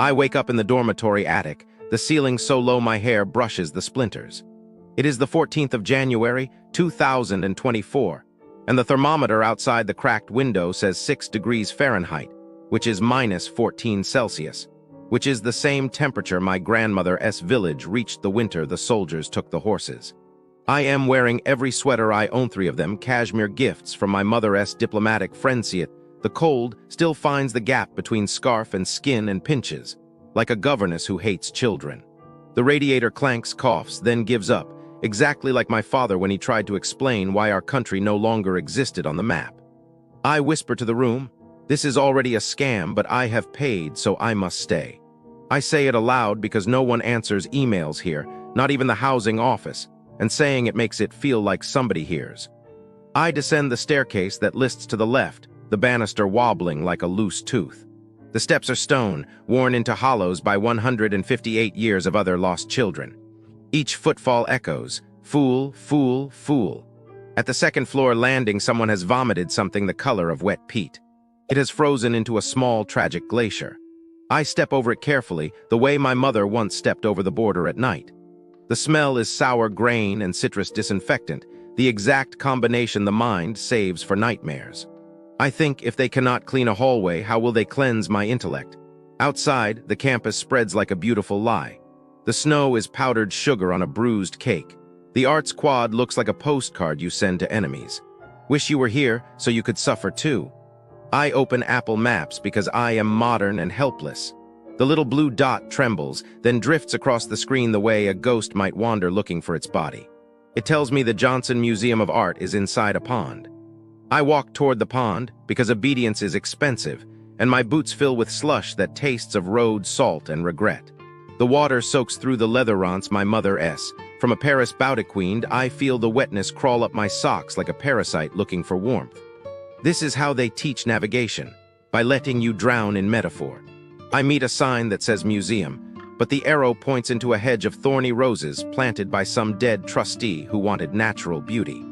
I wake up in the dormitory attic, the ceiling so low my hair brushes the splinters. It is the 14th of January, 2024, and the thermometer outside the cracked window says 6 degrees Fahrenheit, which is minus 14 Celsius, which is the same temperature my grandmother's village reached the winter the soldiers took the horses. I am wearing every sweater I own, 3 of them cashmere gifts from my mother's diplomatic friendship. The cold still finds the gap between scarf and skin and pinches, like a governess who hates children. The radiator clanks, coughs, then gives up, exactly like my father when he tried to explain why our country no longer existed on the map. I whisper to the room, "This is already a scam, but I have paid, so I must stay." I say it aloud because no one answers emails here, not even the housing office, and saying it makes it feel like somebody hears. I descend the staircase that lists to the left, the banister wobbling like a loose tooth. The steps are stone, worn into hollows by 158 years of other lost children. Each footfall echoes, "Fool, fool, fool." At the second floor landing, someone has vomited something the color of wet peat. It has frozen into a small, tragic glacier. I step over it carefully, the way my mother once stepped over the border at night. The smell is sour grain and citrus disinfectant, the exact combination the mind saves for nightmares. I think if they cannot clean a hallway, how will they cleanse my intellect? Outside, the campus spreads like a beautiful lie. The snow is powdered sugar on a bruised cake. The arts quad looks like a postcard you send to enemies. Wish you were here so you could suffer too. I open Apple Maps because I am modern and helpless. The little blue dot trembles, then drifts across the screen the way a ghost might wander looking for its body. It tells me the Johnson Museum of Art is inside a pond. I walk toward the pond because obedience is expensive, and my boots fill with slush that tastes of road salt and regret. The water soaks through the leatherants my mother s. From a Paris Baudequeen, I feel the wetness crawl up my socks like a parasite looking for warmth. This is how they teach navigation, by letting you drown in metaphor. I meet a sign that says museum, but the arrow points into a hedge of thorny roses planted by some dead trustee who wanted natural beauty.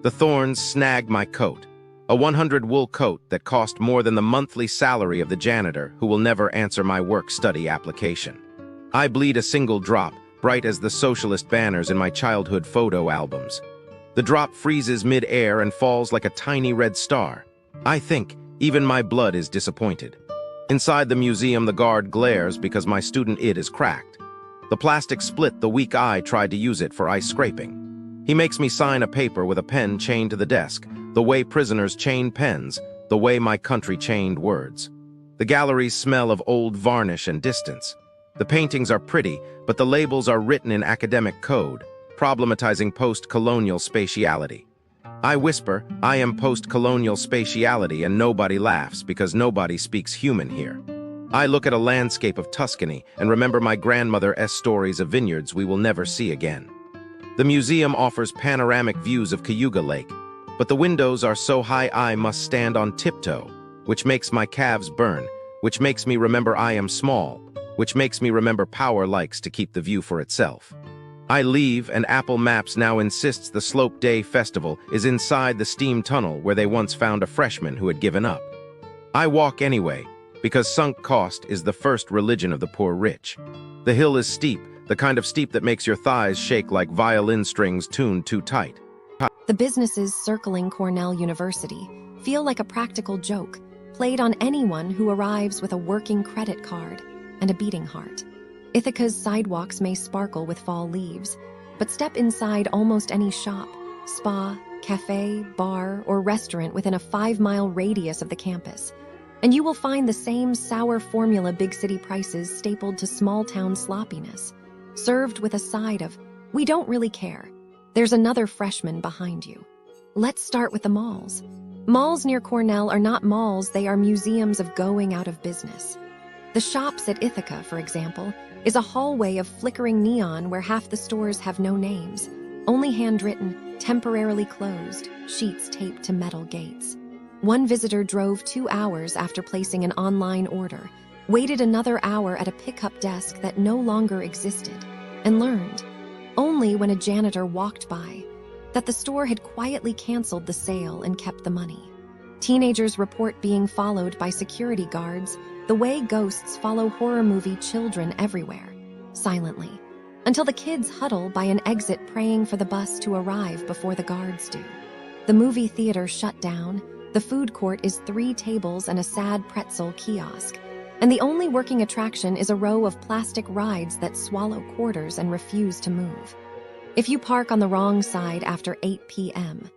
The thorns snag my coat, a 100-wool coat that cost more than the monthly salary of the janitor who will never answer my work-study application. I bleed a single drop, bright as the socialist banners in my childhood photo albums. The drop freezes mid-air and falls like a tiny red star. I think even my blood is disappointed. Inside the museum, the guard glares because my student id is cracked. The plastic split the weak eye tried to use it for ice scraping. He makes me sign a paper with a pen chained to the desk, the way prisoners chain pens, the way my country chained words. The galleries smell of old varnish and distance. The paintings are pretty, but the labels are written in academic code, problematizing post-colonial spatiality. I whisper, I am post-colonial spatiality, and nobody laughs because nobody speaks human here. I look at a landscape of Tuscany and remember my grandmother's stories of vineyards we will never see again. The museum offers panoramic views of Cayuga Lake, but the windows are so high I must stand on tiptoe, which makes my calves burn, which makes me remember I am small, which makes me remember power likes to keep the view for itself. I leave, and Apple Maps now insists the Slope Day Festival is inside the steam tunnel where they once found a freshman who had given up. I walk anyway, because sunk cost is the first religion of the poor rich. The hill is steep, the kind of steep that makes your thighs shake like violin strings tuned too tight. The businesses circling Cornell University feel like a practical joke, played on anyone who arrives with a working credit card and a beating heart. Ithaca's sidewalks may sparkle with fall leaves, but step inside almost any shop, spa, cafe, bar, or restaurant within a 5-mile radius of the campus, and you will find the same sour formula big city prices stapled to small-town sloppiness, served with a side of, "We don't really care. There's another freshman behind you." Let's start with the malls. Malls near Cornell are not malls, they are museums of going out of business. The shops at Ithaca, for example, is a hallway of flickering neon where half the stores have no names, only handwritten, temporarily closed, sheets taped to metal gates. One visitor drove 2 hours after placing an online order, waited another hour at a pickup desk that no longer existed, and learned, only when a janitor walked by, that the store had quietly canceled the sale and kept the money. Teenagers report being followed by security guards the way ghosts follow horror movie children everywhere, silently, until the kids huddle by an exit praying for the bus to arrive before the guards do. The movie theater shut down, the food court is 3 tables and a sad pretzel kiosk, and the only working attraction is a row of plastic rides that swallow quarters and refuse to move. If you park on the wrong side after 8 p.m.,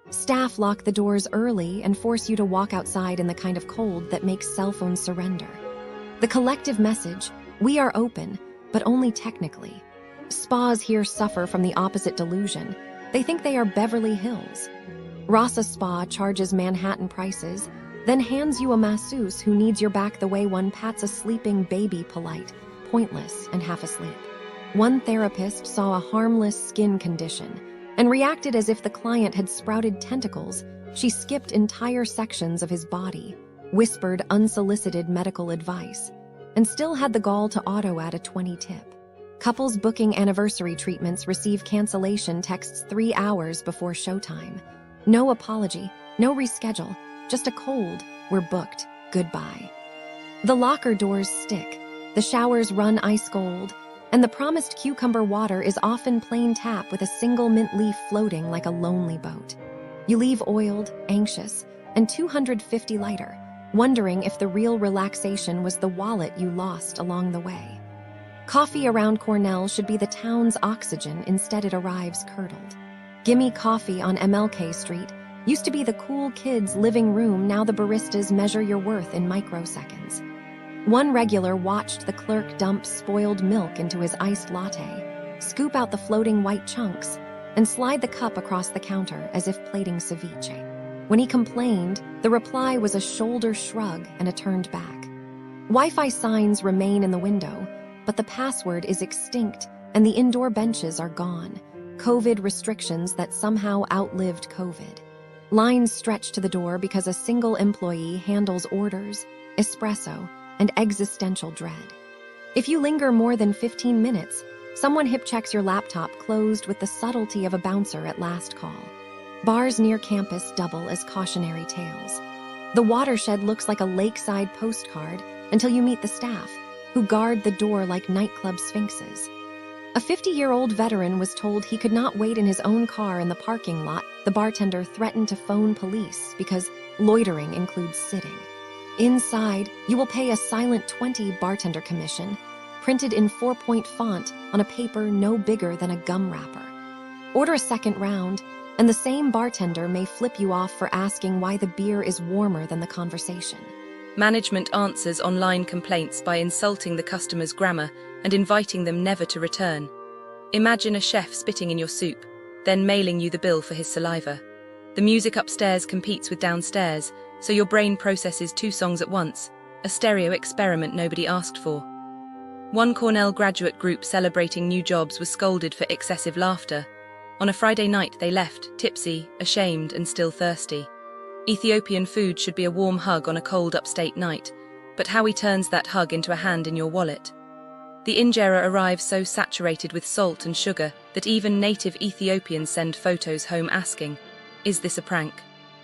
staff lock the doors early and force you to walk outside in the kind of cold that makes cell phones surrender. The collective message, we are open, but only technically. Spas here suffer from the opposite delusion. They think they are Beverly Hills. Rasa Spa charges Manhattan prices, then hands you a masseuse who needs your back the way one pats a sleeping baby, polite, pointless, and half asleep. One therapist saw a harmless skin condition and reacted as if the client had sprouted tentacles. She skipped entire sections of his body, whispered unsolicited medical advice, and still had the gall to auto-add a 20 tip. Couples booking anniversary treatments receive cancellation texts 3 hours before showtime. No apology, no reschedule, just a cold, we're booked, goodbye. The locker doors stick, the showers run ice cold, and the promised cucumber water is often plain tap with a single mint leaf floating like a lonely boat. You leave oiled, anxious, and 250 lighter, wondering if the real relaxation was the wallet you lost along the way. Coffee around Cornell should be the town's oxygen, instead it arrives curdled. Gimme Coffee on MLK Street used to be the cool kids' living room, now the baristas measure your worth in microseconds. One regular watched the clerk dump spoiled milk into his iced latte, scoop out the floating white chunks, and slide the cup across the counter as if plating ceviche. When he complained, the reply was a shoulder shrug and a turned back. Wi-Fi signs remain in the window, but the password is extinct and the indoor benches are gone. COVID restrictions that somehow outlived COVID. Lines stretch to the door because a single employee handles orders, espresso, and existential dread. If you linger more than 15 minutes, someone hip-checks your laptop closed with the subtlety of a bouncer at last call. Bars near campus double as cautionary tales. The watershed looks like a lakeside postcard until you meet the staff, who guard the door like nightclub sphinxes. A 50-year-old veteran was told he could not wait in his own car in the parking lot. The bartender threatened to phone police because loitering includes sitting. Inside, you will pay a silent 20 bartender commission, printed in 4-point font on a paper no bigger than a gum wrapper. Order a second round, and the same bartender may flip you off for asking why the beer is warmer than the conversation. Management answers online complaints by insulting the customer's grammar and inviting them never to return. Imagine a chef spitting in your soup, then mailing you the bill for his saliva. The music upstairs competes with downstairs, so your brain processes 2 songs at once, a stereo experiment nobody asked for. One Cornell graduate group celebrating new jobs was scolded for excessive laughter. On a Friday night they left, tipsy, ashamed, and still thirsty. Ethiopian food should be a warm hug on a cold upstate night, but how he turns that hug into a hand in your wallet. The injera arrives so saturated with salt and sugar that even native Ethiopians send photos home asking, is this a prank?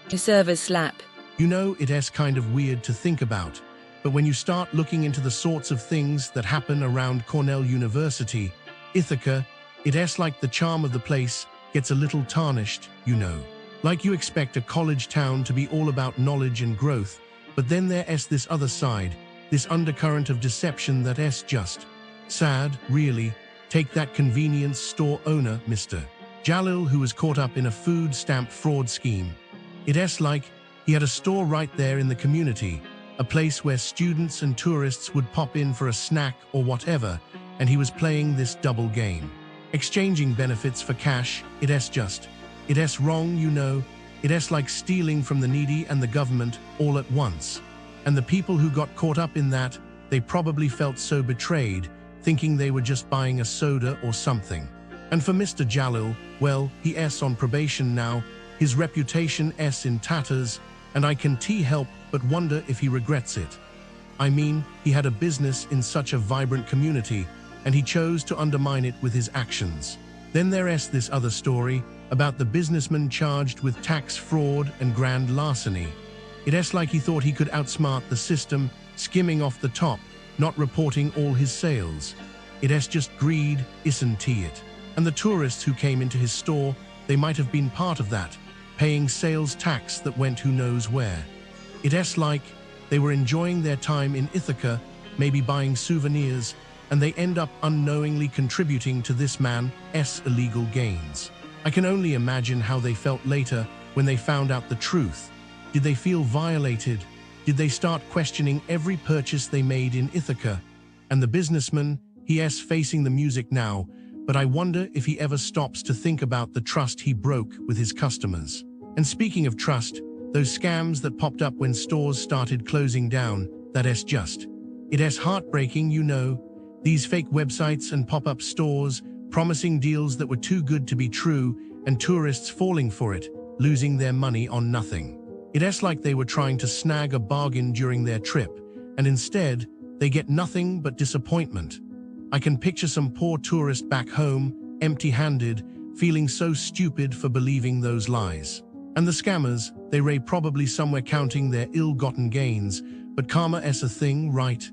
The servers slap. You know, it's kind of weird to think about, but when you start looking into the sorts of things that happen around Cornell University, Ithaca, it's like the charm of the place gets a little tarnished, you know. Like you expect a college town to be all about knowledge and growth, but then there's this other side, this undercurrent of deception that's just sad, really. Take that convenience store owner, Mr. Jalil, who was caught up in a food stamp fraud scheme. It's like he had a store right there in the community, a place where students and tourists would pop in for a snack or whatever, and he was playing this double game. Exchanging benefits for cash, it's wrong, you know. It's like stealing from the needy and the government all at once. And the people who got caught up in that, they probably felt so betrayed, thinking they were just buying a soda or something. And for Mr. Jalil, well, he's on probation now, his reputation's in tatters, and I can't help but wonder if he regrets it. I mean, he had a business in such a vibrant community, and he chose to undermine it with his actions. Then there's this other story about the businessman charged with tax fraud and grand larceny. It's like he thought he could outsmart the system, skimming off the top, not reporting all his sales. It's just greed, isn't it? And the tourists who came into his store, they might have been part of that, paying sales tax that went who knows where. It's like they were enjoying their time in Ithaca, maybe buying souvenirs, and they end up unknowingly contributing to this man's illegal gains. I can only imagine how they felt later when they found out the truth. Did they feel violated? Did they start questioning every purchase they made in Ithaca? And the businessman, he's facing the music now, but I wonder if he ever stops to think about the trust he broke with his customers. And speaking of trust, those scams that popped up when stores started closing down, it's heartbreaking, you know. These fake websites and pop-up stores promising deals that were too good to be true, and tourists falling for it, losing their money on nothing. It's like they were trying to snag a bargain during their trip, and instead, they get nothing but disappointment. I can picture some poor tourist back home, empty-handed, feeling so stupid for believing those lies. And the scammers, they're probably somewhere counting their ill-gotten gains, but karma is a thing, right?